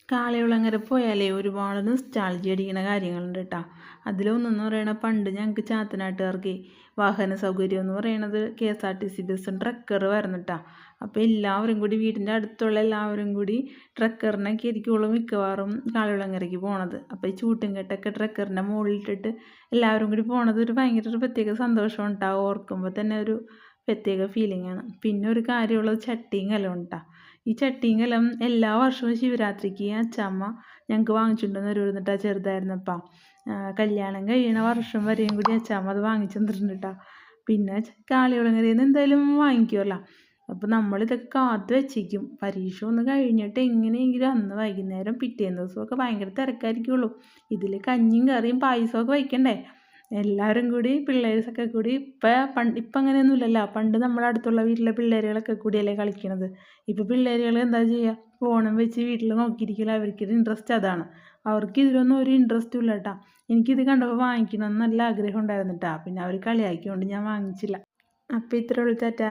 കാളികുളങ്ങര പോയാലേ ഒരുപാട് നൊസ്റ്റാൾജിയ അടിക്കണ കാര്യങ്ങളുണ്ട് കേട്ടോ. അതിലൊന്നെന്ന് പറയണ പണ്ട് ഞങ്ങൾക്ക് ചാത്തനാട്ടുകാർക്ക് വാഹന സൗകര്യം എന്ന് പറയണത് KSRTC ബസ്സും ട്രക്കർ വരുന്നു കേട്ടോ. അപ്പോൾ എല്ലാവരും കൂടി വീടിൻ്റെ അടുത്തുള്ള എല്ലാവരും കൂടി ട്രക്കറിനൊക്കെ ആയിരിക്കുള്ളൂ മിക്കവാറും കാളികുളങ്ങരയ്ക്ക് പോണത്. അപ്പോൾ ഈ ചൂട്ടുംകെട്ടൊക്കെ ട്രക്കറിൻ്റെ മുകളിലിട്ടിട്ട് എല്ലാവരും കൂടി പോണത് ഒരു ഭയങ്കര ഒരു പ്രത്യേക സന്തോഷം ഉണ്ടാവും. ഓർക്കുമ്പോൾ തന്നെ ഒരു പ്രത്യേക ഫീലിംഗ് ആണ്. പിന്നെ ഒരു കാര്യമുള്ളത് ചട്ടിയും കലവും കേട്ടോ. ഈ ചട്ടിയും കലം എല്ലാ വർഷവും ശിവരാത്രിക്ക് അച്ചമ്മ ഞങ്ങൾക്ക് വാങ്ങിച്ചുകൊണ്ടെന്ന് വരുന്നിട്ടാ ചെറുതായിരുന്നപ്പം. കല്യാണം കഴിയണ വർഷം വരെയും കൂടി അച്ചമ്മ അത് വാങ്ങിച്ചു തന്നിട്ടുണ്ട് കേട്ടോ. പിന്നെ കാളികുളങ്ങരയിൽ നിന്ന് എന്തായാലും വാങ്ങിക്കുമല്ലോ. അപ്പോൾ നമ്മളിതൊക്കെ കാത്തു വെച്ചിരിക്കും. പരീക്ഷ ഒന്ന് കഴിഞ്ഞിട്ട് എങ്ങനെയെങ്കിലും അന്ന് വൈകുന്നേരം പിറ്റേന്ന് ദിവസമൊക്കെ ഭയങ്കര തിരക്കായിരിക്കുള്ളൂ. ഇതിൽ കഞ്ഞിയും കറിയും പായസമൊക്കെ വയ്ക്കണ്ടേ. എല്ലാവരും കൂടി പിള്ളേരൊക്കെ കൂടി ഇപ്പം അങ്ങനെയൊന്നുമില്ലല്ലോ. പണ്ട് നമ്മളടുത്തുള്ള വീട്ടിലെ പിള്ളേരുകളൊക്കെ കൂടിയല്ലേ കളിക്കണത്. ഇപ്പോൾ പിള്ളേരുകൾ എന്താ ചെയ്യുക, ഫോണും വെച്ച് വീട്ടിൽ നോക്കിയിരിക്കില്ല. അവർക്കൊരു ഇൻട്രസ്റ്റ് അതാണ്. അവർക്ക് ഇതിലൊന്നും ഒരു ഇൻട്രസ്റ്റും ഇല്ല കേട്ടോ. എനിക്കിത് കണ്ടപ്പോൾ വാങ്ങിക്കണം എന്ന് നല്ല ആഗ്രഹം ഉണ്ടായിരുന്നു കേട്ടോ. പിന്നെ അവർ കളിയാക്കിക്കൊണ്ട് ഞാൻ വാങ്ങിച്ചില്ല. അപ്പോൾ ഇത്രയുള്ളൂ. ടാറ്റാ.